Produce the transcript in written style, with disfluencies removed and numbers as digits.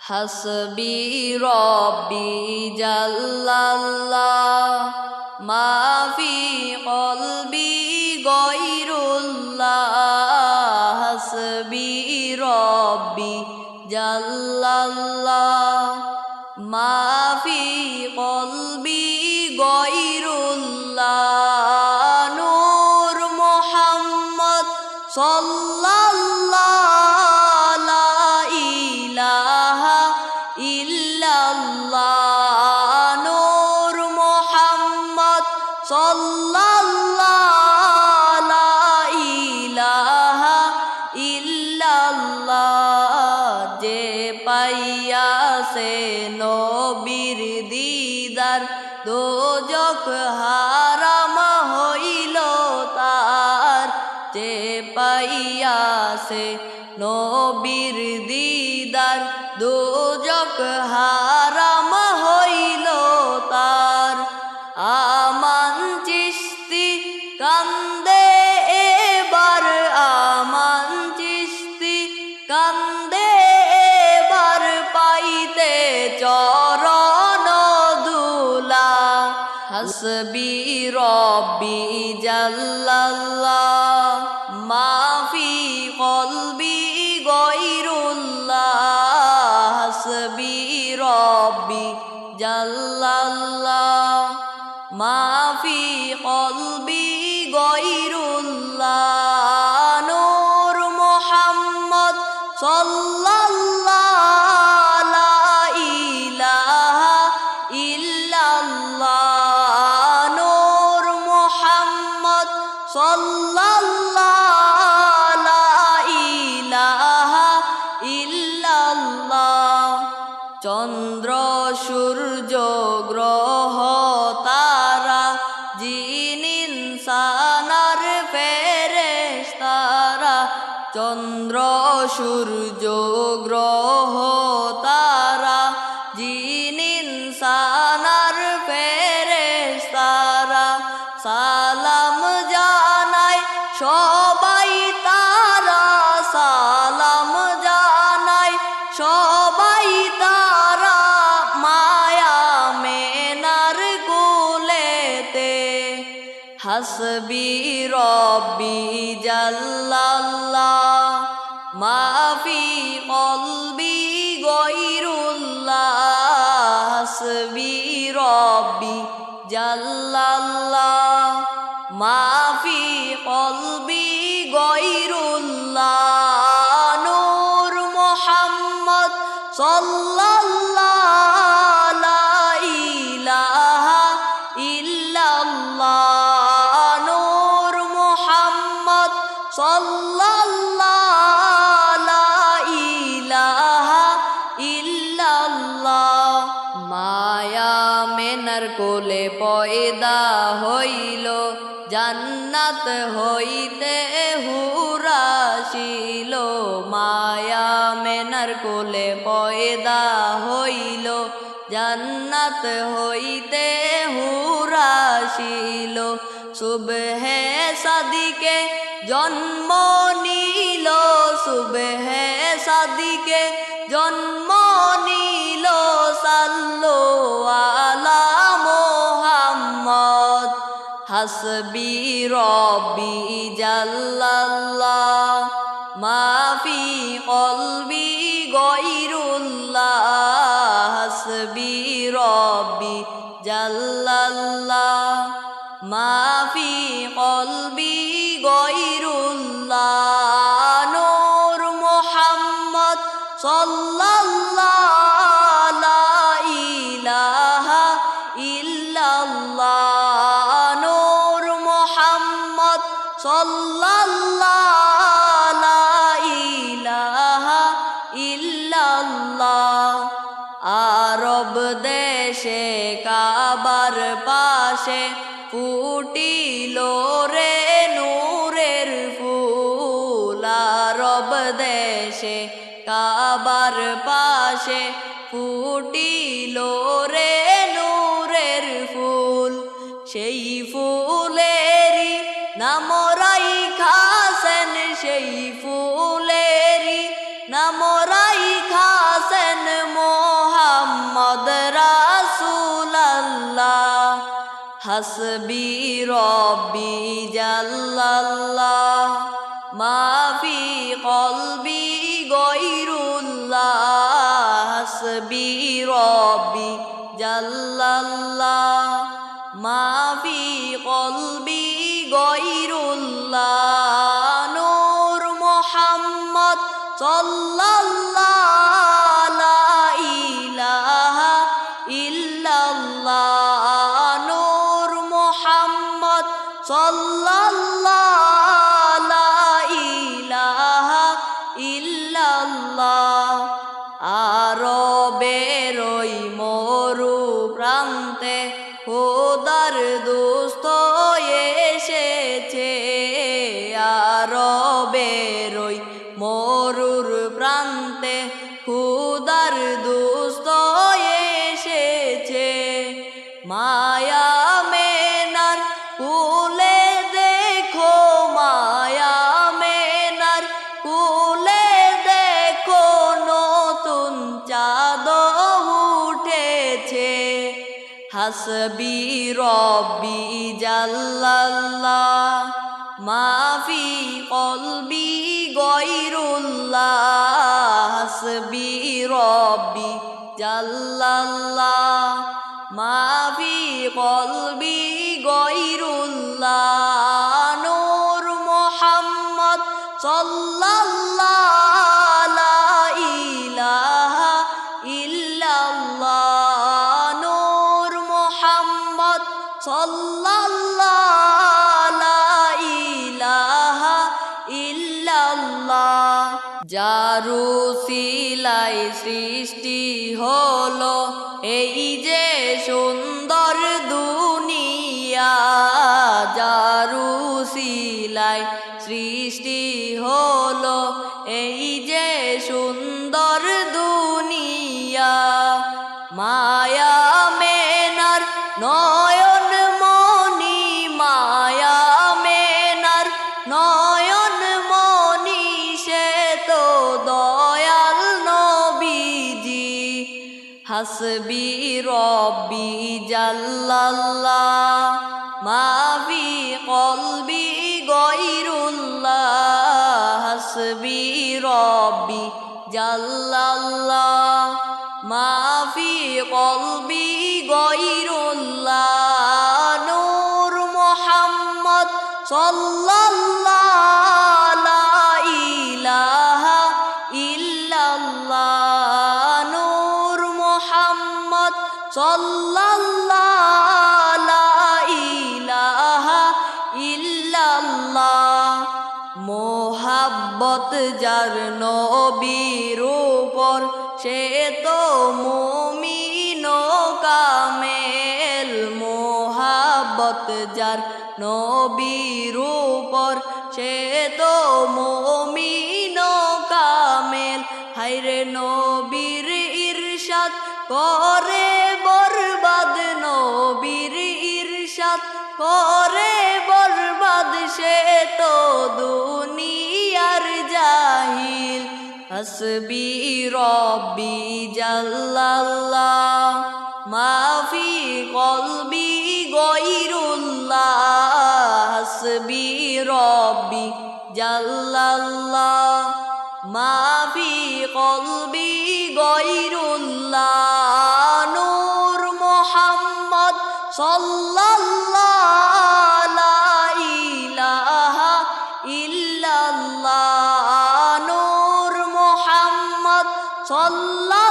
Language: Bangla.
হাসবি রব্বি জাল্লাল্লাহ মাফি কলবি গয়রুল্লাহ হাসবি রব্বি জাল্লাল্লাহ মাফি কলবি গয়রুল্লাহ নূর মুহাম্মদ সাল্লাল্লাহ লা ইলাহা ইল্লাল্লাহ নূর মুহাম্মদ সাল্লাল্লাহ লা ইলাহা ইল্লাল্লাহ যে পাইয়াছে নবীর দিদার দোজখ হারাম হইল তার যে পাইয়াছে নবীর দিদার দোজখ হারাম হইল তার আমান চিশতি কান্দে এবার আমান চিশতি কান্দে এবার পাইতে চরণ দুলা হাসবি রব্বি জাল্লাল্লাহ মাফি কলবি গয়রুল্লাহ হাসবি রব্বি জাল্লাল্লাহ মাফি কলবি গয়রুল্লাহ নূর মুহাম্মদ সাল্লাল্লাহ লা ইলাহা ইল্লাল্লাহ নূর মুহাম্মদ সাল্লাল্লাহ লা ইলাহা ইল্লাল্লাহ চন্দ্র সূর্য গ্রহ তারা জিন ইনসান আর ফেরেশতারা চন্দ্র সূর্য গ্রহ তারা জিন ইনসান আর ফেরেশতারা সালাম জানায় সবাই তারা সালাম জানায় সবাই তারা মায়া মেনার কুলেতে হাসবি রব্বি জাল্লাল্লাহ মাফি কলবি গয়রুল্লাহ হাসবি রব্বি জাল্লাল্লাহ মাফি কলবি গয়রুল্লাহ নূর মুহাম্মদ সাল্লাল্লাহ লা ইলাহা ইল্লাল্লাহ নূর মুহাম্মদ সাল্লাল্লাহ লা ইলাহা ইল্লাল্লাহ মায়া মেনার কোলে পয়দা হইল জান্নাত হইতে হুরাশিল মায়া মেনার কোলে পয়দা হইল জান্নাত হইতে হুরাশিল সুবহে সাদিকে জন্ম নিল সুবহে সাদিকে জন্ম নিল সাল্লু আলা মুহাম্মদ হাসবি রব্বি জাল্লাল্লাহ মাফি কলবি গয়রুল্লাহ হাসবি রব্বি জাল্লাল্লাহ মাফি কলবি গয়রুল্লাহ নূর মুহাম্মদ সাল্লাল্লাহ লা ইলাহা ইল্লাল্লাহ নূর মুহাম্মদ সাল্লাল্লাহ লা ইলাহা ইল্লাল্লাহ আরব দেশে কাবার পাশে ফুটিল রে নূরের ফুল আরব দেশে কাবার পাশে ফুটিল রে নূরের ফুল সেই ফুলেরই নাম রাইখাছেন সেই ফুলেরই নাম রাইখাছেন হাসবি রব্বি জাল্লাল্লাহ মাফি কলবি গয়রুল্লাহ হাসবি রব্বি জাল্লাল্লাহ মাফি কলবি গয়রুল্লাহ নূর মুহাম্মদ সাল্লাল্লাহ লা ইলাহা ইল্লাল্লাহ নূর মুহাম্মদ সাল্লাল্লাহ লা ইলাহা ইল্লাল্লাহ আরবের ওই মরু প্রান্তে খোদার দোস্ত এসেছে আরবের ওই মরুর প্রান্তে খোদার দোস্ত এসেছে মায়া মেনার কুলে দেখো মায়া মেনার কুলে দেখো নতুন চাঁদ উঠেছে হাসবি রব্বি জাল্লাল্লাহ মাফি কলবি গয়রুল্লাহ হাসবি রব্বি জাল্লাল্লাহ মাফি কলবি গয়রুল্লাহ নূর মুহাম্মদ সাল্লাল্লাহ লা ইলাহা ইল্লাল্লাহ নূর মুহাম্মদ সাল্লাল্লাহ লা ইলাহা ইল্লাল্লাহ যারু সিলাই সৃষ্টি হলো এই যে সুন্দর দুনিয়া যারু সিলাই সৃষ্টি হলো এই যে সুন্দর দুনিয়া মায়া মেনার নয়ন মনি মায়া মেনার নয়ন মনি সে তো দয়াল নবীজি হাসবি রব্বি জাল্লাল্লাহ মাফি কলবি গয়রুল্লাহ হাসবি রব্বি জাল্লাল্লাহ মাফি কলবি গয়রুল্লাহ নূর মুহাম্মদ সাল্লাল্লাহ লা ইলাহা ইল্লাল্লাহ নূর মুহাম্মদ সাল্লাল্লাহ লা ইলাহা ইল্লাল্লাহ মোহাব্বত যার নবীর উপর সে তো মুমিন কামেল মোহাব্বত যার নবীর উপর সে তো মুমিন কামেল হায়রে নবীর ইরশাদ করে বরবাদ নবীর ইরশাদ করে বরবাদ সে তো দুনিয়ার জাহিল হাসবি রব্বি জাল্লাল্লাহ মাফি কলবি গয়রুল্লাহ হাসবি রব্বি জাল্লাল্লাহ মাফি কলবি গয়রুল্লাহ নূর মুহাম্মদ সাল্লাল্লাহ লা ইলাহা ইল্লাল্লাহ নূর মুহাম্মদ সাল্লাল্লাহ